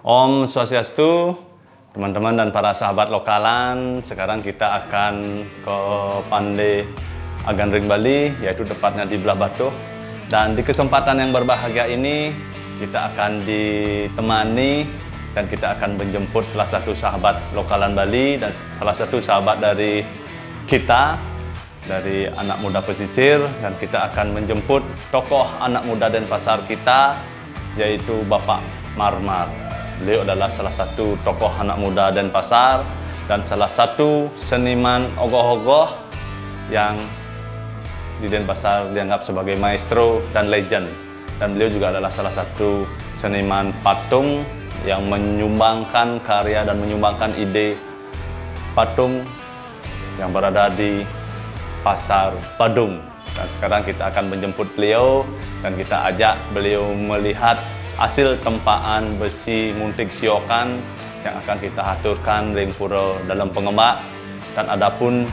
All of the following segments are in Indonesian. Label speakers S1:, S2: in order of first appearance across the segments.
S1: Om Swastiastu, teman-teman dan para sahabat lokalan. Sekarang kita akan ke Pandai Agandring Bali, yaitu tepatnya di Belah Batuh. Dan di kesempatan yang berbahagia ini, kita akan ditemani dan kita akan menjemput salah satu sahabat lokalan Bali dan salah satu sahabat dari kita, dari anak muda pesisir, dan kita akan menjemput tokoh anak muda Denpasar kita, yaitu Bapak Marmar. Beliau adalah salah satu tokoh anak muda Denpasar dan salah satu seniman ogoh-ogoh yang di Denpasar dianggap sebagai maestro dan legend. Dan beliau juga adalah salah satu seniman patung yang menyumbangkan karya dan menyumbangkan ide patung yang berada di Pasar Badung. Dan sekarang kita akan menjemput beliau dan kita ajak beliau melihat hasil tempaan besi muntik siokan yang akan kita aturkan ring pura dalam pengembak. Dan adapun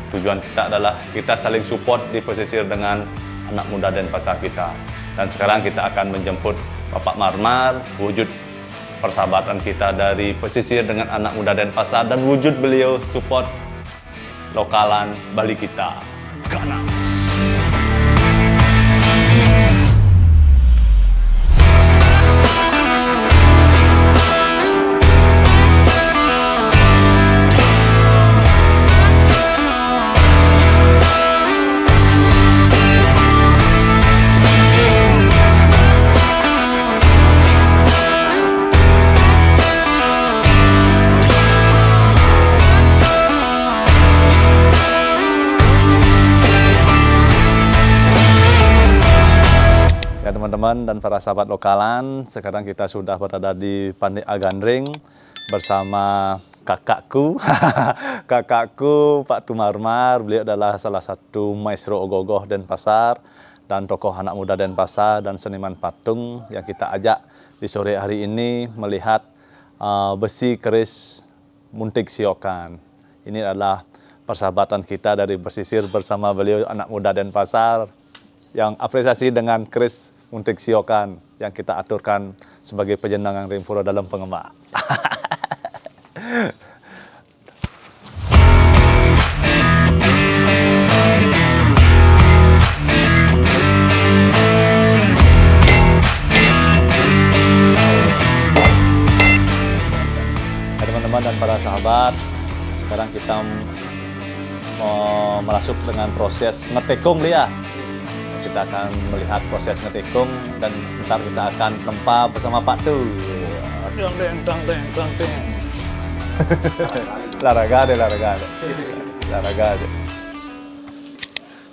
S1: tujuan kita adalah kita saling support di pesisir dengan anak muda Denpasar kita. Dan sekarang kita akan menjemput Bapak Marmar, wujud persahabatan kita dari pesisir dengan anak muda Denpasar dan wujud beliau support lokalan Bali kita. Ganas! Teman-teman dan para sahabat lokalan, sekarang kita sudah berada di Pandai Agandring bersama kakakku, kakakku Pak Tumarmar. Beliau adalah salah satu maestro ogoh-ogoh Denpasar dan tokoh anak muda Denpasar dan seniman patung yang kita ajak di sore hari ini melihat besi keris muntik siokan. Ini adalah persahabatan kita dari pesisir bersama beliau anak muda Denpasar yang apresiasi dengan keris muntik siokan yang kita aturkan sebagai penjenengan ring pura dalam pengembak. Teman-teman dan para sahabat, sekarang kita mau masuk dengan proses ngetekung dia. Kita akan melihat proses ngetekung dan ntar kita akan tempa bersama Pak Tu. Laragade.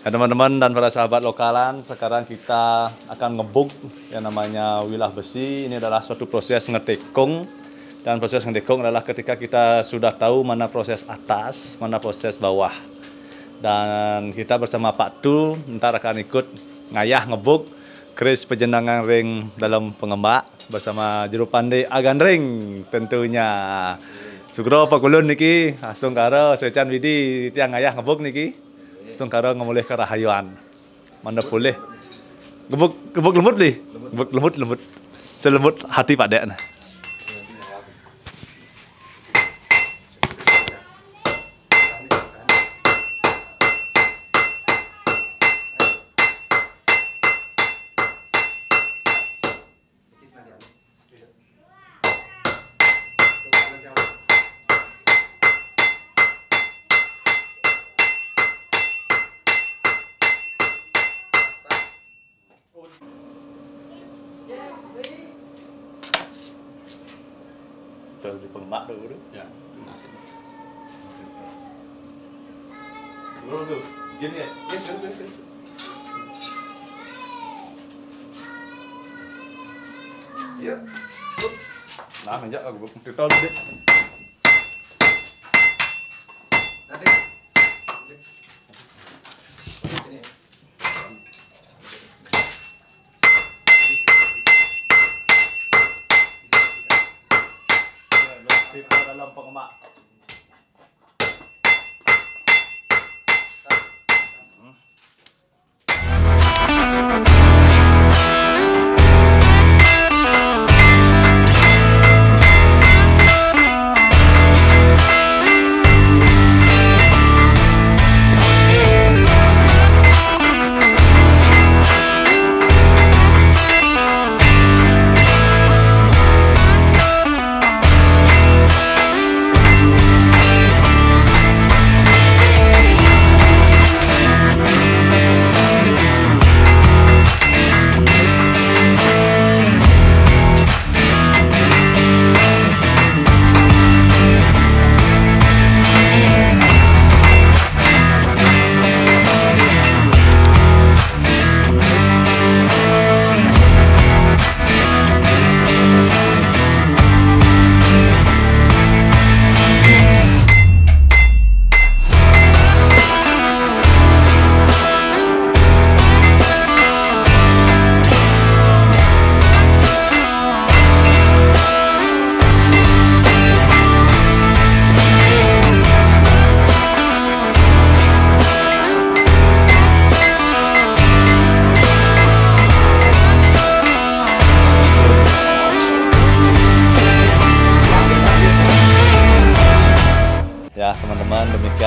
S1: Nah, teman-teman dan para sahabat lokalan, sekarang kita akan ngebuk yang namanya wilah besi. Ini adalah suatu proses ngetekung. Dan proses ngetekung adalah ketika kita sudah tahu mana proses atas, mana proses bawah. Dan kita bersama Pak Tu ntar akan ikut ngayah ngebuk keris penjenengan ring dalam pengembak bersama juru Pandai Agandring tentunya. Sugro Pak Kulun niki, astung karo secan widi tiang ngayah ngebuk niki. Astung karo ngemulih ke rahayuan. Mana boleh. Gebuk lembut nih. Gebuk lembut. Selembut hati Pak Dek. Di pengembak dulu. Ya. Dulu. Izin ya. Ya. Nah, menjak aku titol deh. Nanti. Dalam pengembak.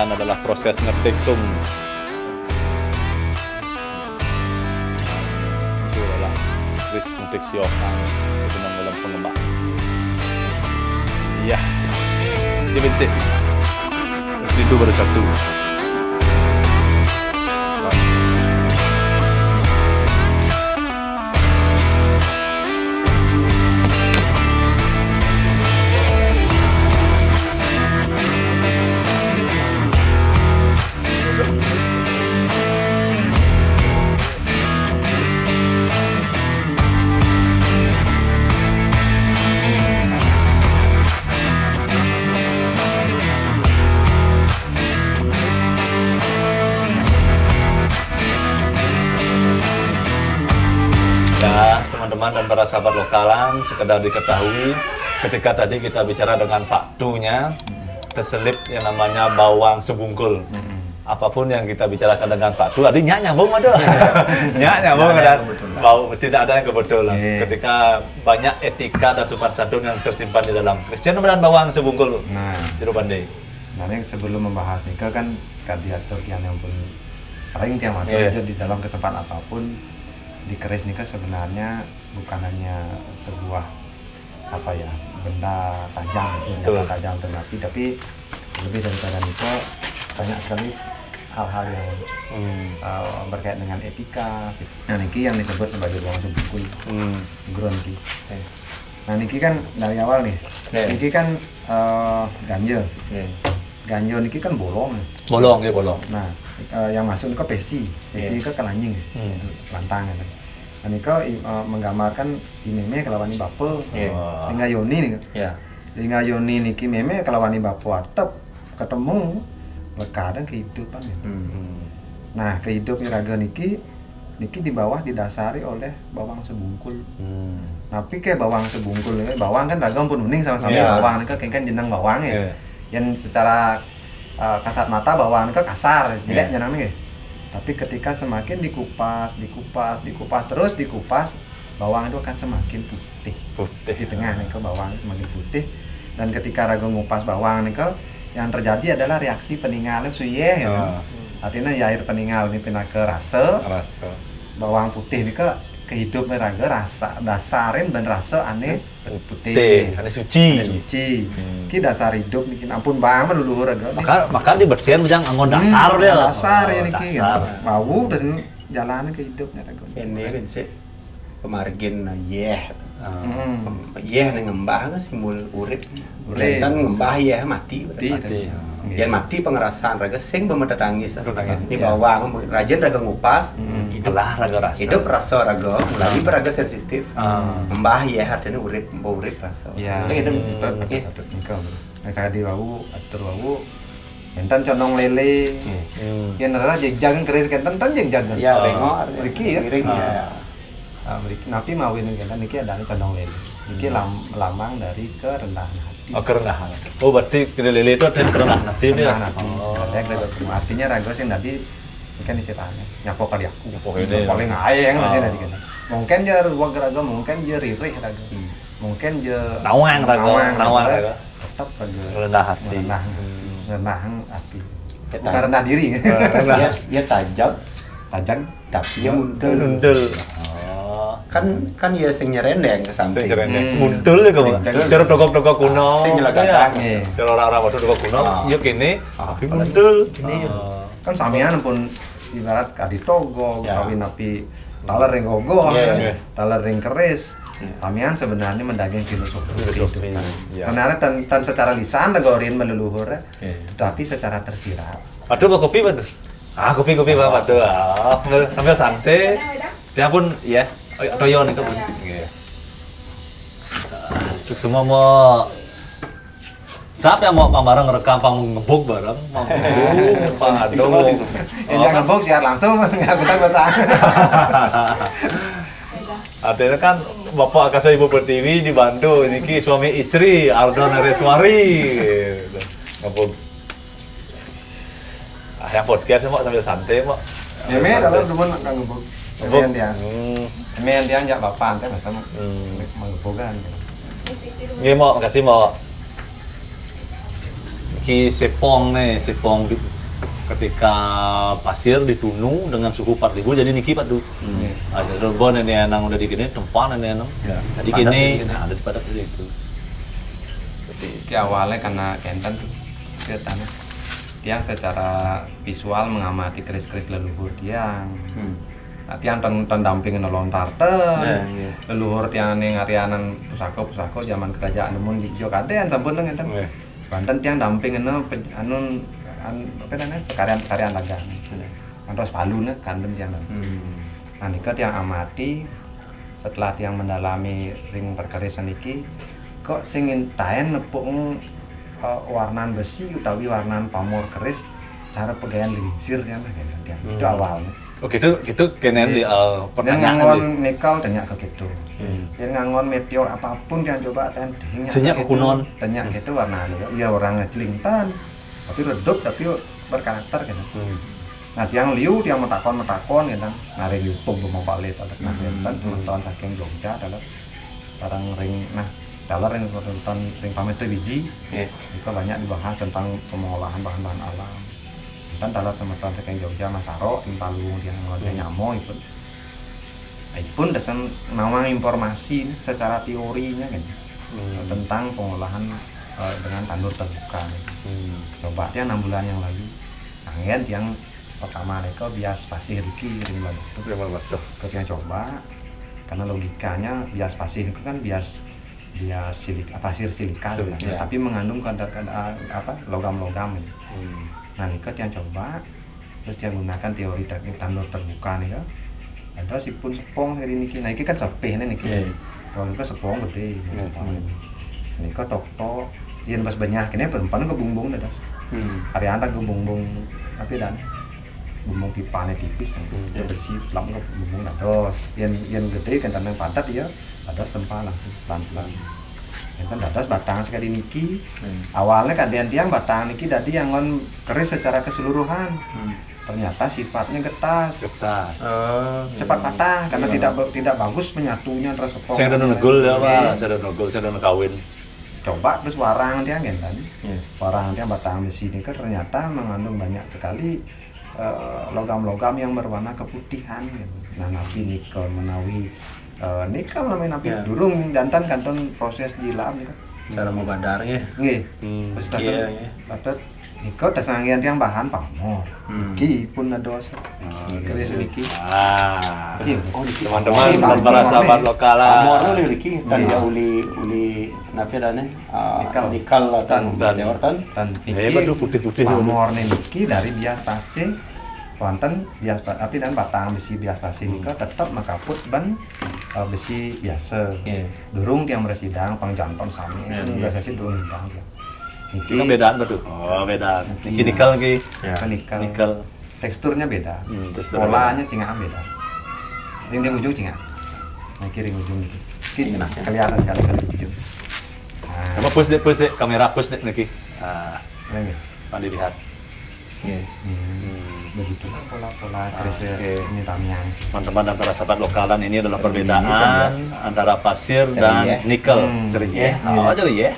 S1: kemudian adalah proses ngetikung. Itu adalah Chris Muntik Siokang, benang dalam pengembang. Iya, Kevin sih. Itu baru satu. Ya, teman-teman dan para sahabat lokalan, sekedar diketahui ketika tadi kita bicara dengan Pak Tunya, terselip yang namanya bawang sebungkul. Apapun yang kita bicarakan dengan Pak Tu, ada nyambung ada. Nyambung ada. Bau tidak ada yang kebetulan. Ketika banyak etika dan sopan santun yang tersimpan di dalam Kristen dan bawang sebungkul.
S2: Nah,
S1: Jero Pandai.
S2: Nah, ini sebelum membahas nikah kan diatur yang pun sering tiap hari aja di dalam kesempatan apapun di keris nikah sebenarnya bukan hanya sebuah apa ya benda tajam, tajam dan api, tapi lebih daripada nikah banyak sekali hal-hal yang berkait dengan etika. Nah, niki yang disebut sebagai bawang sebungkul, ground niki. Nah, niki kan dari awal nih, niki kan ganjel. Ganjel niki kan bolong.
S1: Bolong ya bolong.
S2: Nah, yang masuk ke pesi ke kelanjing, lantang kan. Nah, niko menggambarkan di meme kelawani bape, hingga Yoni nih. Hingga Yoni niki meme kelawani bape atep ketemu kadang kehidupan gitu. Nah, kehidupan raga niki di bawah didasari oleh bawang sebungkul. Tapi kayak bawang sebungkul, bawang kan ragam pun uning sama-sama bawang kan jeneng bawang ya. Yang secara kasat mata bawang itu kasar, jelek jenengnya. Tapi ketika semakin dikupas terus dikupas, bawang itu akan semakin putih. Di tengah nih bawang semakin putih. Dan ketika raga ngupas bawang nih yang terjadi adalah reaksi peninggalan suye gitu. Artinya ya air peninggal ini pindah ke rasa. Bawang putih ini kehidupan raga rasa dasarin dan rasa aneh putih.
S1: Aneh suci.
S2: Ki dasar hidup niki ampun banget leluhur raga.
S1: Maka dibersihan bujang anggon dasar dia.
S2: Dasar ya niki. Bau dan jalannya kehidupnya raga.
S3: Ini kan sih pemargin nih ngembah kan simbol urip. Dan ngembah mati. Yang mati pengerasaan raga sing bemetetangis. Di bawang rajin raga ngupas.
S1: Itulah raga rasa.
S3: Hidup rasa raga, melalui raga sensitif. Ngembah artinya urip rasa.
S2: Iya. Itu nah, tadi bau atur bau enten condong lele. Yang adalah jegjagan keris enten jegjagan.
S3: Ya, bengok.
S2: Riki ya. Napi mawin kita niki ada condong lele. Niki lambang dari kerendahan hati.
S1: Oh, kerendahan. Oh, berarti lele itu ada kerendahan hati dia.
S2: Artinya raga sing tadi kan istilahnya nyapo kali aku.
S1: Paling
S2: ayeng tadi kan. Mungkin je ruwag raga, mungkin je ririh raga. Mungkin je
S1: nawang raga.
S2: Tetap raga
S1: rendah hati.
S2: Rendah hati. Bukan rendah diri.
S3: Dia tajam tapi dia mundur. Kan ya sing nyerendeng ke samping.
S1: Muntul ya kamu. Cara dogok-dogok kuno.
S3: Sing nyelakatan.
S1: Cara orang-orang waktu dogok kuno, ya kini tapi muntul.
S2: Kan samian pun ibarat kadi togo, kawin api taler ring gogo, taler ring keris. Samian sebenarnya mendaging filosofi. Sebenarnya tan secara lisan negorin meleluhur, tetapi secara tersirat.
S1: Aduh, mau kopi betul. Kopi Pak tuh. Sambil santai. Dia pun ya toyo nih kebun. Semua mau siapa yang mau bareng ngerekam ngebuk bareng mau aduh
S2: yang ngebuk siar langsung nggak kita bahasa
S1: artinya kan bapak Akasa Ibu Pertiwi dibantu ini suami istri Ardo Nareswari ngebuk yang podcast mau sambil santai mau
S2: ya kalau cuma nggak ngebuk dia njak bapak kan masa mengebukan
S1: ini mau kasih mau ki sepong nih sepong
S4: ketika pasir ditunu dengan suhu 4000 jadi niki padu. Ada rebon ini enang udah dikini tempat ini enang. Jadi kini ada di padat itu.
S2: Seperti awalnya karena kenten tuh kelihatannya tiang secara visual mengamati keris-keris leluhur tiang. Tiang tan dampingin nolong tarten. Leluhur tiang ning arianan pusaka zaman kerajaan Demun Yogyakarta sampun ngenten. Banten tiang dampingin anu apa namanya pekaryan dagang. Terus Palu nih kandem tiang. Nah nika tiang amati setelah tiang mendalami ring perkarisan iki kok sing taen nepuk warnan besi utawi warnan pamor keris cara pegayan lingsir tiang tiang. Itu awalnya.
S4: Oh gitu kenen di
S2: pertanyaan ngangon nikel tanya ke gitu. Yang ngangon meteor apapun yang coba dan
S4: senyap kunon
S2: tanya gitu warnanya. Iya orang ngejelintan tapi redup tapi berkarakter gitu. Nah tiang liu tiang metakon gitu. Nari liupung mau balik nah teman-teman saking Jogja adalah barang ring dalam ring pameter biji itu banyak dibahas tentang pengolahan bahan-bahan alam. Dan dalam teman-teman saking Jogja Masaro ing Palu tiang ngomongnya nyamo itu. Pun desain nawang informasi secara teorinya kan tentang pengolahan dengan tandur terbuka. Coba tiang 6 bulan yang lalu angin tiang pertama mereka bias pasir iki ring batu tiang coba karena logikanya bias pasir itu kan bias silika pasir silika tapi mengandung kadar logam-logam gitu. Nah nika tiang coba terus tiang gunakan teori teknik tandur terbuka nih ya ada sipun sepong hari niki nah iki kan sepeh niki kalau nika sepong gede nika tok yen pas banyak kene perempuan ke bumbung das. Ariana ke bumbung tapi dan bumbung pipane tipis itu bersih lam ke bumbung dados. Yen gede kan tanang padat ya dados tempat langsung pelan-pelan. Enten dados batang sekali niki. Awalnya kadean tiang batang niki dadi yang ngon keris secara keseluruhan. Ternyata sifatnya getas. Cepat patah karena tidak bagus menyatunya antara sepong.
S4: Saya ada negul ya Pak, saya ada negul, saya ada kawin.
S2: Coba terus warang dia kan warang dia batang besi ini kan ternyata mengandung banyak sekali logam-logam yang berwarna keputihan gitu. Nah napi nikel menawi nikel namanya napi durung jantan kanton proses jilam kan
S3: cara mau badarnya
S2: nggih terus patut nikel tasangian tiang bahan pamor iki pun ados keris niki
S4: teman-teman dan para sahabat lokal
S3: pamor nih niki dan ya uli napi dane nikel dan
S2: niki
S4: putih-putih
S2: pamor niki dari bias pasir wonten bias tapi dan batang besi bias pasir nikel tetap makaput ban besi biasa durung tiang bersidang pangjanton sami biasa sih durung hidang
S4: itu kan bedaan betul. Oh beda. Niki nikel ki.
S2: Nikel. Teksturnya beda. Polanya cingaan beda. Ring ujung cingaan. Nah kiri ujung itu. Kita kelihatan sekali kali ujung.
S4: Apa push deh kamera push deh niki.
S2: Ini.
S4: Pandai lihat.
S2: Begitu pola-pola keris ini tamiang.
S4: Teman-teman dan para sahabat lokalan ini adalah perbedaan antara pasir dan nikel. Ceria. Oh ceria.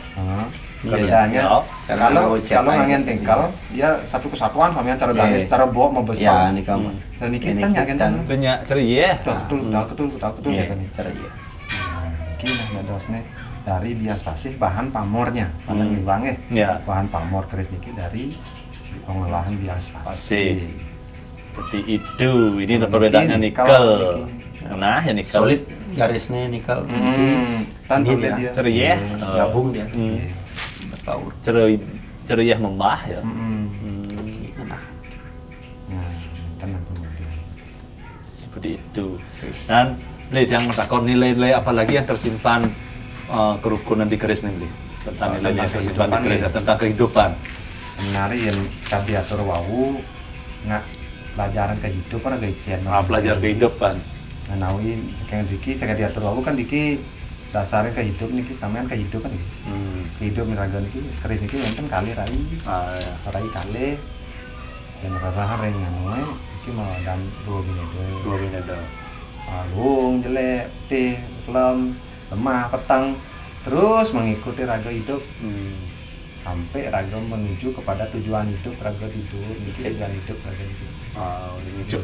S2: Bedanya kalau angin tingkal dia satu kesatuan sama cara garis cara bawa membesar
S3: ya nikah
S2: dan niki tanya kan
S4: tanya ceria
S2: betul ya kan ceria kini ngedosne dari bias pasir bahan pamornya pada mibange bahan pamor keris niki dari pengolahan bias pasir
S4: seperti itu ini perbedaannya nikel nah ya nikel
S3: solid garisnya nikel
S2: tan solid dia
S4: ceria
S3: gabung dia
S4: ceria membah ya.
S2: Tenang kemudian.
S4: Seperti itu. Dan yang takon nilai-nilai apa lagi yang tersimpan kerukunan di keris nih, tentang nilai yang tersimpan di keris tentang kehidupan.
S2: Sebenarnya yang diatur wau nggak pelajaran kehidupan agak ician.
S4: Pelajar kehidupan.
S2: Nawi sekarang diatur wau kan diki dasarnya kehidupan niki sampean kehidupan niki. Kehidupan raga niki keris niki wonten kali rai. Rai kali dan rara ring anu iki mau dan 2 bineda. Alung jelek teh selam lemah petang terus mengikuti raga hidup. sampai raga menuju kepada tujuan hidup raga tidur tujuan hidup raga tidur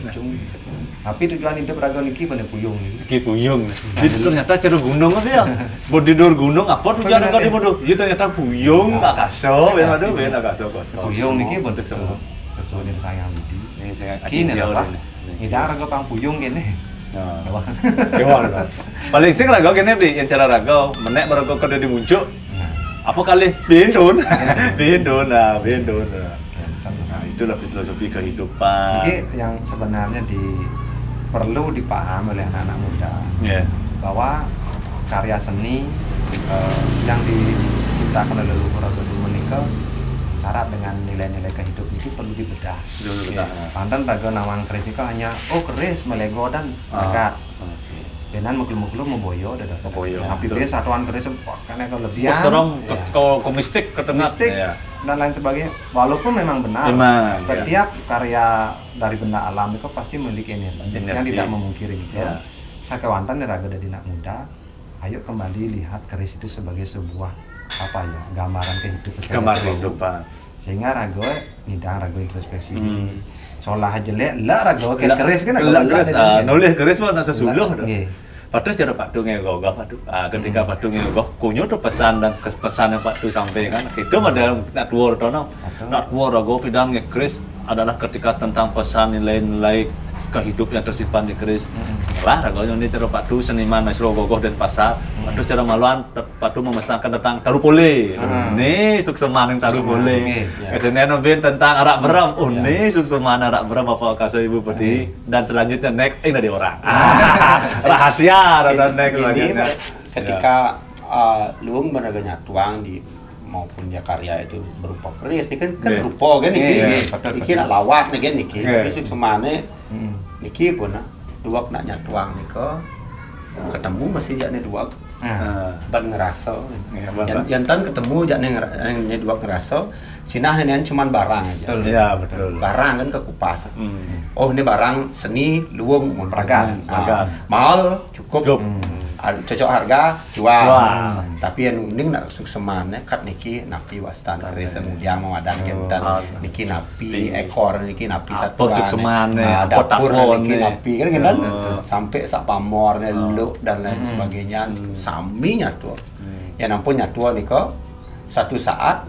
S2: tapi tujuan hidup raga niki bener puyung
S4: niki puyung jadi ternyata cara gunung apa ya mau tidur gunung apa tujuan raga di bodoh jadi ternyata puyung nggak kaso bener kaso
S2: puyung niki bentuk sesuai dengan saya amdi kini apa ngidang raga pang puyung gini
S4: paling sing raga kene di yang cara raga menek raga kada dimuncul apa kali bendon nah itulah filosofi kehidupan
S2: ini yang sebenarnya perlu dipahami oleh anak-anak muda bahwa karya seni yang diciptakan oleh leluhur atau menikah syarat dengan nilai-nilai kehidupan itu perlu dibedah. Pantan raga nawang keris itu hanya keris melego dan nekat. Benan muklu-muklu memboyo dah. Tapi ben satuan keris karena kelebihan.
S4: Serem ke mistik ke tengah
S2: dan lain sebagainya. Walaupun memang benar setiap karya dari benda alam itu pasti memiliki energi yang tidak memungkiri gitu. Sakewantan raga dari anak muda, ayo kembali lihat keris itu sebagai sebuah gambaran kehidupan. Sehingga raga nidang raga introspeksi. Solah jelek lah raga keris kan
S4: nulis keris mah nasa suluh Padu cara Padu ngegogah Padu. Ketika Padu ngegogah kunyo tuh pesan dan pesan yang Padu sampaikan itu dalam nak war raga pidang ngekris adalah ketika tentang pesan nilai-nilai kehidupan yang tersimpan di keris. Lah raga ini cara Padu seniman Nasro Gogoh dan Pasar. Padu cara maluan Padu memesankan tentang Tarupole. Nih sukseman yang Tarupole. Kemudian nobin tentang arak beram. Nih sukseman arak beram apa kaso Ibu Pedi dan selanjutnya next dari orang. Rahasia dan next selanjutnya.
S3: Ketika luang benar nyatuang di maupun ya karya itu berupa keris, ini kan berupa kan niki nak lawat nih kan niki, ini suksemane niki pun dua nak nyatuang niko ketemu mesti jakne dua ban ngerasa, yang tan ketemu jakne dua ngerasa, sinah nenek cuman barang aja,
S4: betul,
S3: barang kan kekupasan, oh ini barang seni luang mun
S2: peragaan,
S3: mahal cukup. Cocok harga jual. Tapi yang uning nak suksemane kat niki napi wastan keris kemudian mawadan kentan niki napi ekor niki napi satu
S4: suksemane
S3: dapur niki napi kan sampai sak pamor leluk dan lain sebagainya sami nyatu. Ya ampun nyatu niko satu saat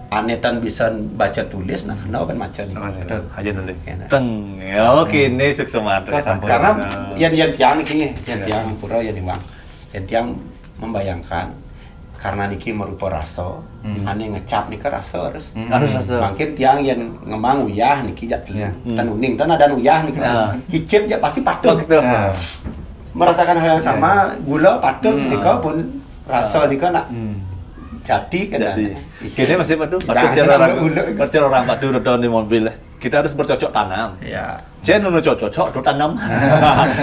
S3: anetan bisa baca tulis nah kenal kan macam ni
S4: aja nulis teng oke ini suksemane
S3: karena yang tiang niki yang tiang pura yang diwang yang tiang membayangkan karena niki merupa rasa ane ngecap niki rasa harus
S4: rasa
S3: mungkin tiang yang ngemang uyah niki jak dan uning dan ada uyah niki cicip jak pasti patut merasakan hal yang sama gula patut niki pun rasa niki nak jadi kan
S4: kini masih Padu cara orang Padu nonton di mobil kita harus bercocok tanam saya nunu cocok tanam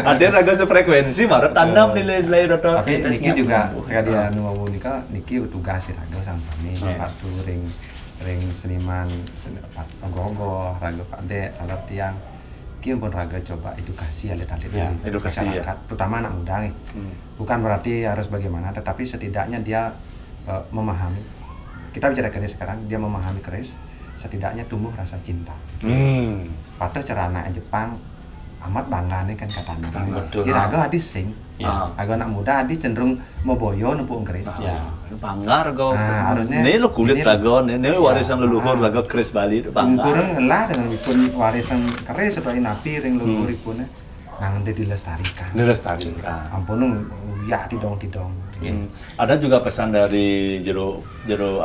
S4: ada raga sefrekuensi baru tanam nilai-nilai nonton
S2: tapi niki juga ketika dia nuwawu niki tugas raga sama-sami Padu ring seniman gogoh raga Pakde alat tiang kian pun raga coba edukasi edukasi terutama anak muda bukan berarti harus bagaimana tetapi setidaknya dia memahami, kita bicara keris sekarang, dia memahami keris, setidaknya tumbuh rasa cinta. Pada cara anak Jepang amat bangga nih kan katanya. Di raga hadis sing, agak anak muda hadis cenderung mau boyo numpuk keris.
S4: Bangga raga. Harusnya. Ini lo kulit raga, ini warisan leluhur raga keris Bali itu bangga.
S2: Kurang lah dengan pun warisan keris sebagai napi ring leluhur ipunnya, nanti dilestarikan. Ampun ya tidong.
S4: Ada juga pesan dari Jero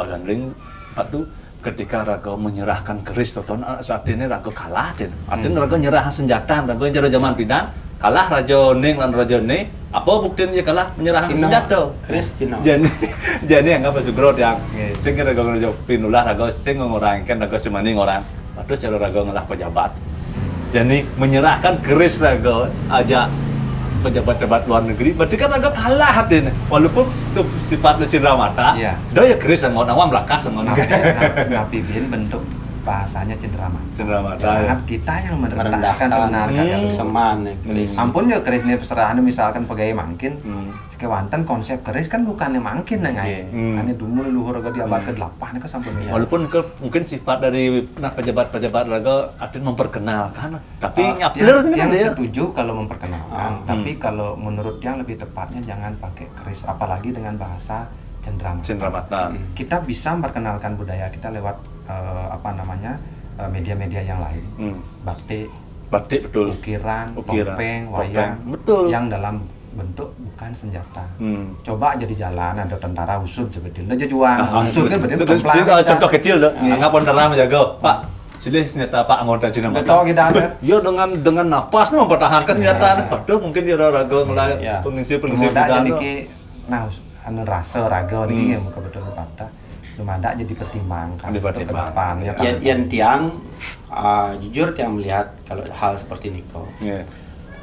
S4: Agandring Padu ketika raga menyerahkan keris toton saat ini raga kalah den. Artinya raga nyerah senjata, raga jero zaman pindah kalah Raja Ning lan Raja Ne. Apa buktinya kalah menyerahkan senjata?
S3: Keris Cina.
S4: Jadi anggap sugro yang sing raga raja pinulah raga sing ngorangkan raga semani orang. Padu cara raga ngalah pejabat. Jadi menyerahkan keris raga aja pejabat-pejabat luar negeri, berarti kan agak kalah hatinya. Walaupun itu sifatnya cindera mata, dah ya keris ngon awam lakas ngon.
S2: Tapi bentuk bahasanya cindera mata. Sangat kita yang merendahkan sebenarnya sukseman keris. Ampun ya keris ini peserahan misalkan pegawai mangkin, Kewanten konsep keris kan bukannya mangkin ngai. Ane dumun luhur raga di abad ke-8 itu sampai
S4: walaupun mungkin sifat dari pejabat-pejabat raga artinya memperkenalkan, tapi nyapler
S2: kan dia setuju kalau memperkenalkan, tapi kalau menurut yang lebih tepatnya jangan pakai keris apalagi dengan bahasa cenderamata. Kita bisa memperkenalkan budaya kita lewat media-media yang lain. Batik
S4: betul.
S2: Ukiran, topeng, wayang,
S4: betul.
S2: Yang dalam bentuk bukan senjata. Coba jadi jalan ada tentara usut betul. Aja juang. Usut kan betul templang.
S4: Contoh kecil loh. Anggap tentara menjaga, Pak. Sini senjata Pak anggota Cina.
S2: Betul kita ada.
S4: Ya dengan napas mempertahankan senjata. Padahal mungkin dia raga melayani pengisi
S2: budaya. Anu rasa raga niki muka betul patah. Lumada jadi pertimbangkan ke depannya.
S3: Yang tiang jujur tiang melihat kalau hal seperti ini kok.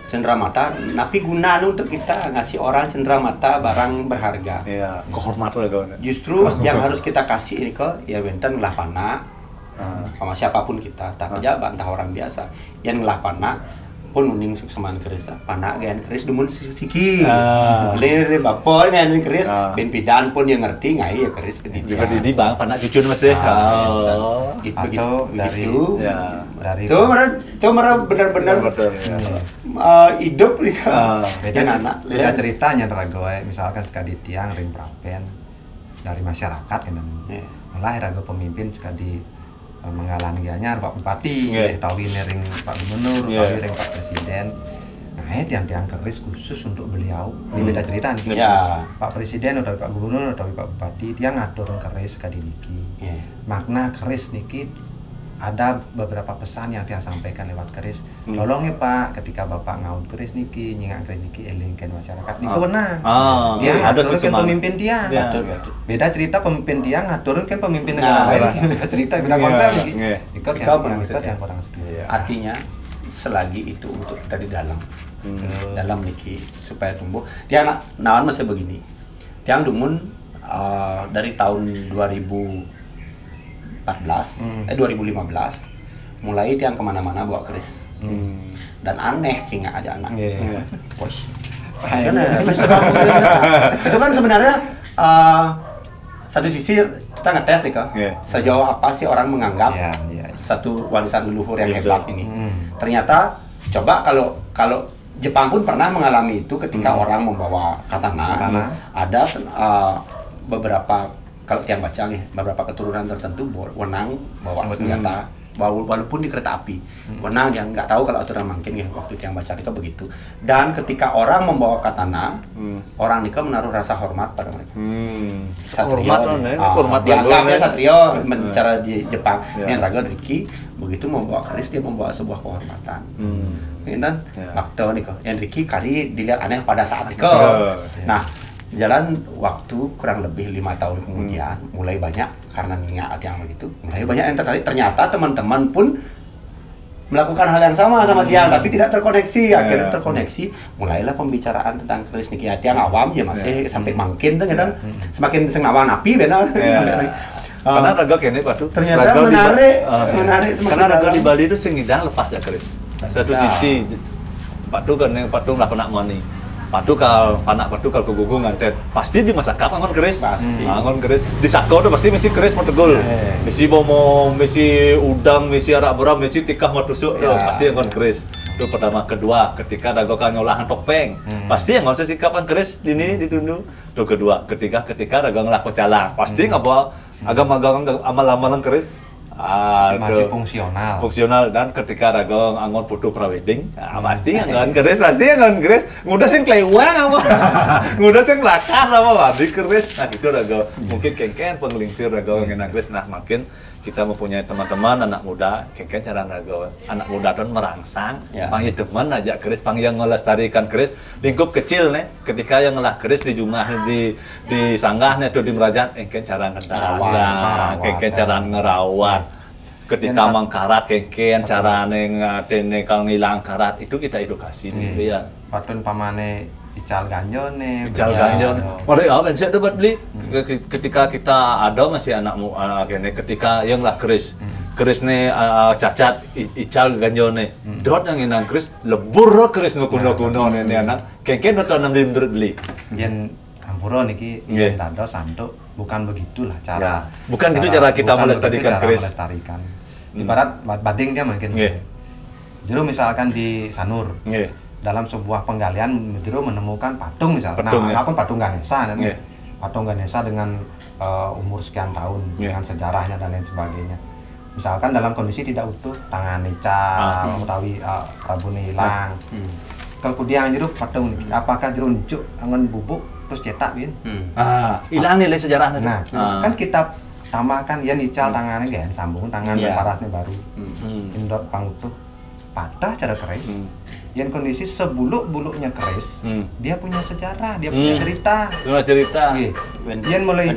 S3: Cenderamata, tapi guna untuk kita ngasih orang cenderamata barang berharga.
S4: Iya, kehormatan lah.
S3: Justru yang harus kita kasih ini kok, ya benten ngelah panah sama siapapun kita. Tapi aja bantah orang biasa. Yang ngelah panah pun uning sukseman keris. Panah gan keris dumun siki. Lere bapor gan keris. Ben pidan pun yang ngerti ngai ya keris
S4: pedidi. Pedidi bang, panah cucun masih.
S2: Begitu dari
S3: itu merah benar-benar hidup
S2: beda ceritanya raga misalkan sekali tiang ring prapen dari masyarakat kan mulai raga pemimpin sekali menggalang gianyar Pak Bupati tawi ring Pak Gubernur tawi ring Pak Presiden tiang-tiang keris khusus untuk beliau ini beda cerita nih Pak Presiden atau Pak Gubernur atau Pak Bupati tiang ngatur keris sekali niki makna keris niki ada beberapa pesan yang dia sampaikan lewat keris. Tolong ya Pak, ketika Bapak ngaun keris niki, nyingak keris niki elingkan masyarakat. Niku benar. Dia ngaturun kan pemimpin tiang. Beda cerita pemimpin tiang ngaturun kan pemimpin negara lain. Beda cerita, beda konsep niki. Niku yang kurang setuju.
S3: Artinya selagi itu untuk kita di dalam niki supaya tumbuh. Dia naon masih begini. Tiang dumun dari tahun 2015 mulai tiang kemana-mana bawa keris dan aneh cinga aja anak itu kan sebenarnya satu sisi kita ngetes nih kak sejauh apa sih orang menganggap satu warisan leluhur yang hebat ini ternyata coba kalau Jepang pun pernah mengalami itu ketika orang membawa katana ada beberapa kalau tiang baca nih, beberapa keturunan tertentu wenang bawa senjata, walaupun di kereta api, wenang yang nggak tahu kalau aturan mungkin ya waktu tiang baca itu begitu. Dan ketika orang membawa katana, orang nikah menaruh rasa hormat pada mereka. Satrio, dianggapnya satrio cara di Jepang. Yang raga Riki begitu membawa keris dia membawa sebuah kehormatan. Dan waktu nikah, yang Riki kali dilihat aneh pada saat nikah. Nah. Jalan waktu kurang lebih 5 tahun kemudian mulai banyak karena niat yang begitu mulai banyak yang tertarik ternyata teman-teman pun melakukan hal yang sama dia tapi tidak terkoneksi akhirnya terkoneksi mulailah pembicaraan tentang keris niki tiang awam ya masih sampai makin tuh kan semakin sengawan api benar
S4: karena raga kene Pak
S3: ternyata menarik
S4: karena raga di Bali itu sing ngidang lepas ya keris satu sisi Pak tuh kan yang Pak tuh lah pernah moni Padukal, panak padukal kegugungan, pasti di masa kapan ngon keris, ngon keris di sako tuh pasti mesti keris metegul, mesti bomo, mesti udang, mesti arak beram, mesti tikah matusuk, pasti ngon keris. Itu pertama, kedua, ketika dagokan ngolahan topeng, pasti ngon sesikapan keris ini ditundu. Itu kedua, ketika dagang ngelaku calang, pasti ngapa agam-agam amal-amalan keris.
S2: Masih
S4: fungsional dan ketika raga angon putu prawedding pasti angon keris ngudah sing klewang apa ngudah sing lakas apa wadi keris nah gitu raga mungkin kengken penglingsir raga ngenang keris nah makin kita mempunyai teman-teman anak muda kengken cara raga anak muda kan merangsang panggil teman aja keris panggil ngelestarikan keris lingkup kecil nih ketika yang ngelah keris di jumlah di sanggahnya atau di merajat kengken cara ngedasang kengken cara ngerawat ketika mangkarat kengken cara ngatene kang ngilang karat itu kita edukasi gitu ya
S2: patun pamane ical ganjon
S4: mari ben saya dapat beli ketika kita ada masih anak ketika yang lah keris kerisne cacat ical ganjone dot yang inang keris lebur keris nu kuno-kuno ne anak kengken atau nam beli
S2: yen ampura niki yen dados santuk bukan begitulah cara
S4: bukan gitu cara kita melestarikan keris
S2: ibarat bading dia mungkin Jero misalkan di Sanur dalam sebuah penggalian Jero menemukan patung misalnya aku patung Ganesha patung Ganesha dengan umur sekian tahun dengan sejarahnya dan lain sebagainya. Misalkan dalam kondisi tidak utuh, tangan ical, utawi rabune hilang. Kalau kudiang Jero patung apakah Jero njuk angon bubuk terus cetak bin?
S4: Hilang nilai sejarahnya.
S2: Nah, kan kita tambahkan ya ical tangannya ya disambung tangan parasnya baru. Indot pangutuh patah cara keris. Yang kondisi sebuluk-buluknya keris, dia punya sejarah, dia punya cerita. Yang mulai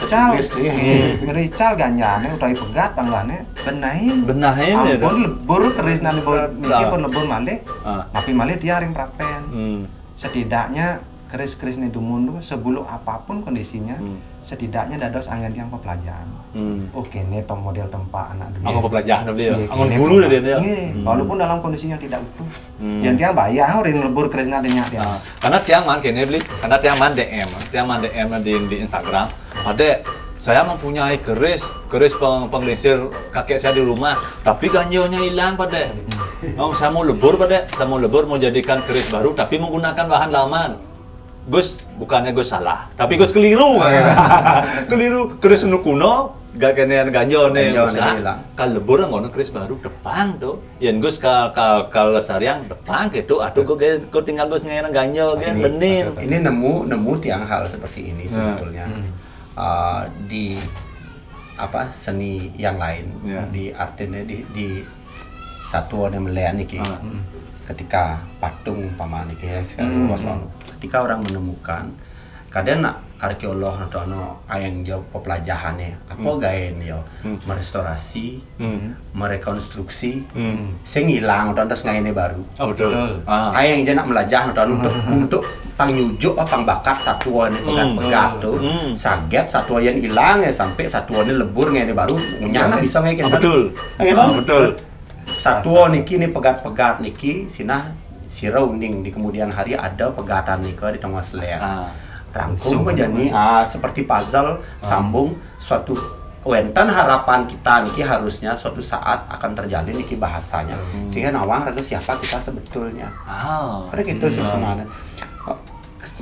S2: ical ganjane utawi pegat panggane benahin ya. Ampun lebur keris nang niki pun lebur malih. Tapi malih dia ring prapen. Setidaknya keris-keris ini dumundu sebuluk apapun kondisinya, setidaknya dados angin yang pepelajaran. Oke, ini model tempat anak dunia.
S4: Angin pepelajaran dia. Angin bulu dia.
S2: Walaupun dalam kondisinya tidak utuh. Yang tiang bayar ring lebur kerisnya dia.
S4: Karena tiang man kene beli, karena tiang man DM di Instagram. Ada saya mempunyai keris penggelisir kakek saya di rumah, tapi ganjonya hilang pada. Saya mau lebur mau jadikan keris baru, tapi menggunakan bahan laman. Gus, bukannya Gus salah, tapi Gus keliru. Keliru, keris kuno, gak kena ganjone hilang. Kalau lebur ngono keris baru depan tuh. Yang Gus kalau lestarian depan gitu, atuh gue tinggal Gus ngeirang ganjo kan benin.
S3: Ini nemu tiang hal seperti ini sebetulnya. Di seni yang lain, di artinya di satuan yang melihat niki. Ketika patung paman niki ya sekali ketika orang menemukan kadang arkeolog atau ayang jauh pelajarannya apa gaen yo merestorasi merekonstruksi sing hilang atau terus ngaine baru
S4: betul
S3: ayang dia nak melajah atau untuk pangnyujuk pang bakat satuan pegat tuh saget satuan yang hilang ya sampai satuannya lebur ngaine baru nyana bisa ngain
S4: betul
S3: satuan niki nih pegat-pegat niki sinah sirau ning di kemudian hari ada pegatan nika di tengah selek rangkum menjadi seperti puzzle sambung suatu wentan harapan kita niki harusnya suatu saat akan terjalin niki bahasanya sehingga nawang ragu siapa kita sebetulnya pada gitu semuanya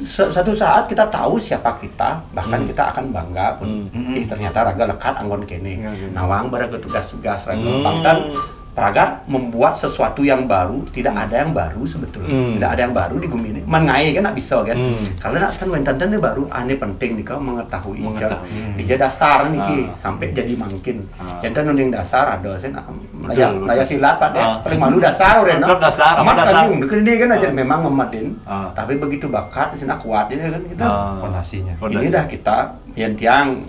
S3: satu saat kita tahu siapa kita bahkan kita akan bangga pun ternyata raga lekat anggon kene nawang baraga tugas-tugas raga bangtan Pragat membuat sesuatu yang baru, tidak ada yang baru sebetulnya. Tidak ada yang baru di bumi ini. Mengai kan nak bisa kan. Kalau nak kan wentan baru, aneh penting nih kau mengetahui dia dasar nih sampai jadi makin. Jantan nunding dasar ada saya laya silat pak deh. Paling malu dasar orang.
S4: Dasar.
S3: Mat kaliung, dia kan aja memang memadin. Tapi begitu bakat di sana kuat ini kan kita.
S2: Fondasinya.
S3: Ini dah kita yang tiang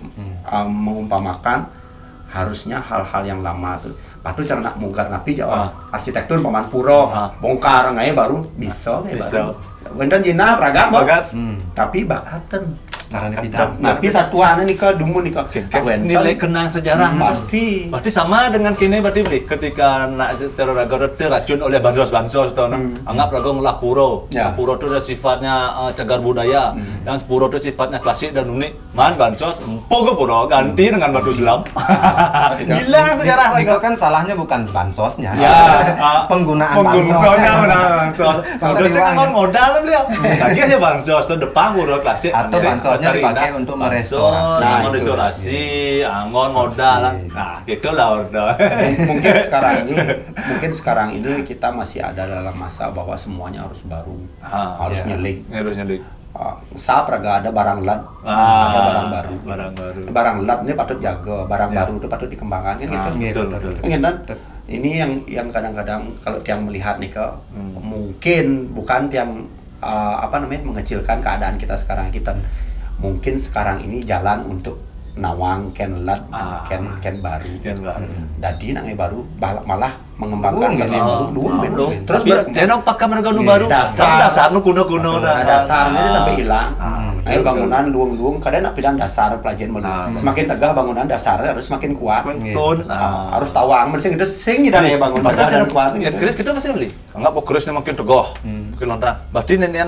S3: mengumpamakan harusnya hal-hal yang lama tuh. Patu cara nak mungkar napi jawab arsitektur paman puro bongkar ngai baru bisa baru wenten jina pragat tapi bakatan
S2: caranya bidang
S3: tapi satuan nih ke dumun nih ke
S4: nilai kenang sejarah
S3: pasti
S4: sama dengan kini berarti beli ketika nak teragor terracun oleh bansos tuh anggap ragu ngelak puro puro itu ada sifatnya cagar budaya dan puro itu sifatnya klasik dan unik bansos empuk puro ganti dengan batu selam
S2: hilang sejarah itu kan salahnya bukan bansosnya penggunaan bansosnya
S4: terus kan modal beliau lagi aja bansos itu depan puro klasik
S2: atau bansos dipakai untuk merestorasi.
S4: Merestorasi, angon modal. Nah, gitulah udah.
S3: Mungkin sekarang ini kita masih ada dalam masa bahwa semuanya harus baru, harus nyelik. Praga ada barang lat, ada barang baru. Barang lat ini patut jaga, barang baru itu patut dikembangkan kan gitu. Betul. Ini yang kadang-kadang kalau tiang melihat nih mungkin bukan tiang mengecilkan keadaan kita sekarang mungkin sekarang ini jalan untuk nawang ken lat ken baru dadi nang baru malah mengembangkan seni baru terus
S4: jenong pakai mereka nu baru dasar nu kuno-kuno
S3: dasarnya sampai hilang Ayo bangunan luung-luung kadang nak pindah dasar pelajaran malu. Semakin tegah bangunan dasar harus semakin kuat. Harus tawang mesti kita sing dah ya bangun dan kuat.
S4: Ya keris kita masih beli. Enggak kok kerisnya makin tegah. Makin lontar. Berarti nenek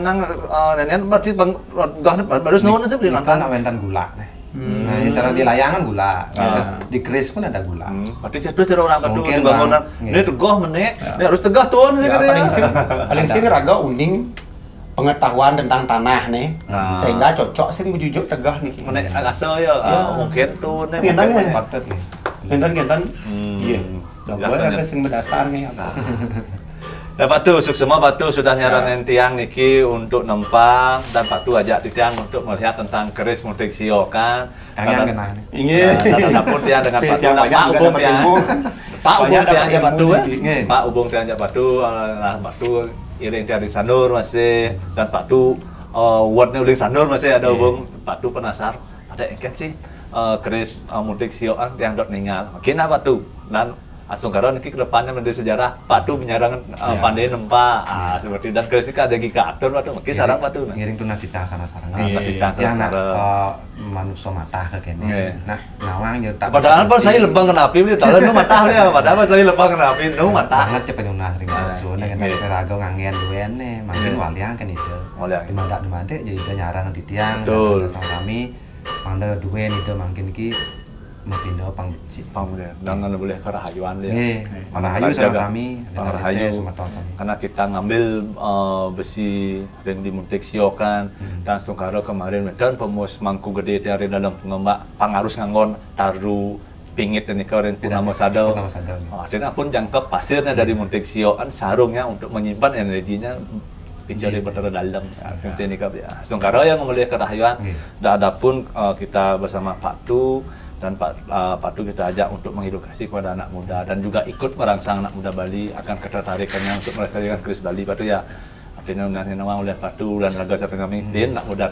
S4: berarti tegah harus nuhun aja beli lontar.
S2: Kan awentan gula teh. Nah, cara di layangan gula, di keris pun ada gula.
S4: Berarti jatuh cara orang kedua di bangunan. Ini tegah menek, ini harus tegah tuh.
S3: Paling sing raga uning pengetahuan tentang tanah nih, sehingga cocok sing bujuk tegah nih.
S4: Menek asal ya, mungkin tuh nih.
S3: Gentan, iya. Double ada sing berdasar nih.
S4: Nah, Pak Tu, semua Pak Tu sudah nyaranin tiang niki untuk nempang dan Pak Tu ajak tiang untuk melihat tentang keris mudik sio kan.
S2: Yang kena.
S3: Ingin.
S4: Dan pun tiang dengan Pak Tu, Pak Ubung tiang. Pak Ubung tiang aja Pak Tu Pak Ubung tiang aja Pak Tu, Pak Tu iring tiang di Sanur masih dan Pak Tu wordnya udah Sanur masih ada Ubung. Pak Tu penasaran, ada ikan sih keris mudik sio kan tiang dot ninggal. Makin apa Tu dan Asung Karo niki kedepannya menjadi sejarah Pak Tu menyerang pandai nempa seperti dan keris niki ada giga aktor Pak Tu mungkin sarang Pak Tu
S2: ngiring tu nasi cah sana sarang
S4: nasi cah sana
S2: manusia mata ke kene nah nawang je tak
S4: padahal pas saya lebang kenapi beli tahu nu mata dia padahal pas saya lebang kenapi nu mata
S2: banget cepet nunas ring asun dengan raga ngangen duene makin waliang kan itu di mandak jadi itu nyarang di tiang sama kami mangda duwen itu makin iki makin pang becik
S4: jangan boleh ke rahayuan dia.
S2: Rahayu sama kami,
S4: Rahayu karena kita ngambil besi dan dimuntik siokan dan Sungkaro kemarin dan pemus mangku gede dari dalam pengembak pangarus nganggon taru pingit ini keren punamo sadau. Dan pun jangkep pasirnya dari muntik siokan sarungnya untuk menyimpan energinya bicara berada dalam ini ya. Sungkaro yang memulai ke rahayuan dan adapun kita bersama Pak Tu dan Pak Tu kita ajak untuk mengedukasi kepada anak muda dan juga ikut merangsang anak muda Bali akan ketertarikannya untuk melestarikan keris Bali Pak Tu ya. Artinya nama oleh Pak Tu dan Raga Sareng kami, din anak muda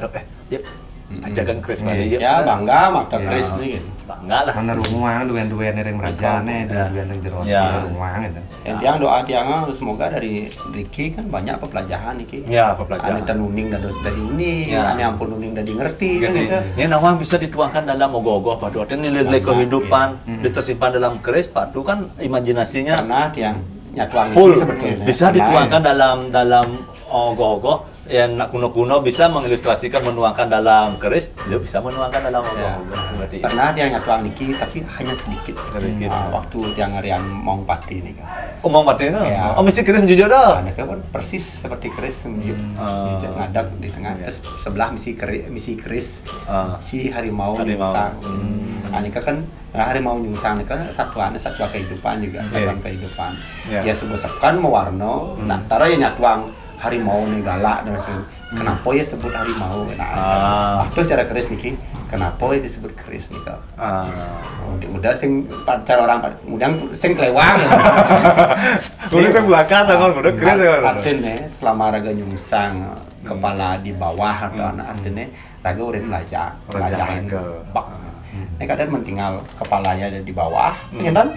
S4: yuk ajakan keris Bali yuk.
S3: Ya bangga makta keris nih.
S4: Bangga lah.
S2: Mana rumah duwen-duwen yang merajane, duwen yang jero rumah gitu.
S3: Yang doa tiang semoga dari Ricky kan banyak pepelajaran nih.
S4: Ya, pepelajaran.
S3: Ane nuning dari ini, ane ampun nuning dari ngerti kan gitu.
S4: Ini nawang bisa dituangkan dalam ogoh-ogoh Pak Tu. Artinya nilai kehidupan tersimpan dalam keris Pak Tu kan imajinasinya.
S3: Karena tiang nyatuang
S4: ini sebetulnya bisa dituangkan dalam ogoh-ogoh yang nak kuno-kuno bisa mengilustrasikan menuangkan dalam keris, dia bisa menuangkan dalam ogoh-ogoh.
S3: Pernah dia nyatuang niki tapi hanya sedikit. Waktu dia ngarian Mong Pati nih kan.
S4: Oh Mong Pati kan? Oh mesti keris jujur dah.
S3: Nah, kan persis seperti keris ngadap di tengah. Terus sebelah misi keris si harimau nyungsang. Ini kan harimau nyungsang ini kan satwa kehidupan juga, satuan kehidupan. Ya sebesekan mewarno, nah tara ya nyatuang harimau nih galak dan sebagainya. Kenapa ya sebut harimau? Nah, itu cara keris niki. Kenapa ya disebut keris nih kak? Udah sing cara orang mudah sing kelewang.
S4: Udah sing belakang tangan udah keris ya.
S3: Artinya selama raga nyungsang kepala di bawah atau anak artinya raga udah belajarin bak. Ini kadang mentinggal kepalanya ada di bawah, ya kan?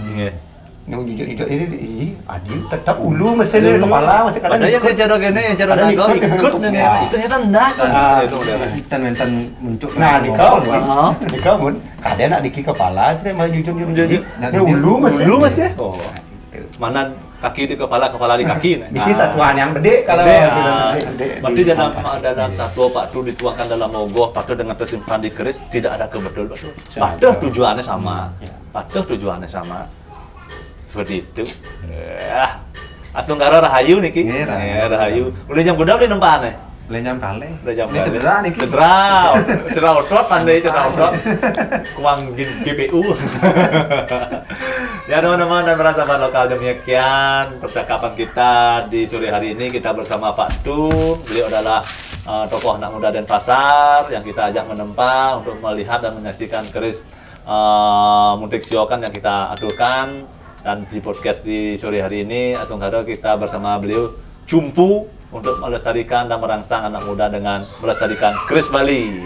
S3: Yang jujur ini adil tetap ulu mesti dari kepala masih kadang
S4: ikut cara gini cara naga ikut nih itu ternyata ndas
S2: kita mentan muncul
S3: nah di kau kadang nak diki kepala saya mau jujur ulu mesti
S4: mana kaki di kepala di kaki
S3: bisi satuan yang gede kalau
S4: berarti dalam satu Pak Tu dituangkan dalam ogoh Pak Tu dengan tersimpan di keris tidak ada kebetulan Pak Tu tujuannya sama seperti itu. Asung Karo Rahayu niki. Rahayu. Udah jam kuda beli nempaan
S2: Lenyam kali.
S4: Ini cedera niki. Cedera otot pandai cedera otot. Kuang GPU. Ya teman-teman dan para sahabat lokal demikian percakapan kita di sore hari ini kita bersama Pak Tu. Beliau adalah tokoh anak muda Denpasar yang kita ajak menempa untuk melihat dan menyaksikan keris Muntik Siokan yang kita aturkan. Dan di podcast di sore hari ini Asung Karo kita bersama beliau jumpu untuk melestarikan dan merangsang anak muda dengan melestarikan keris Bali.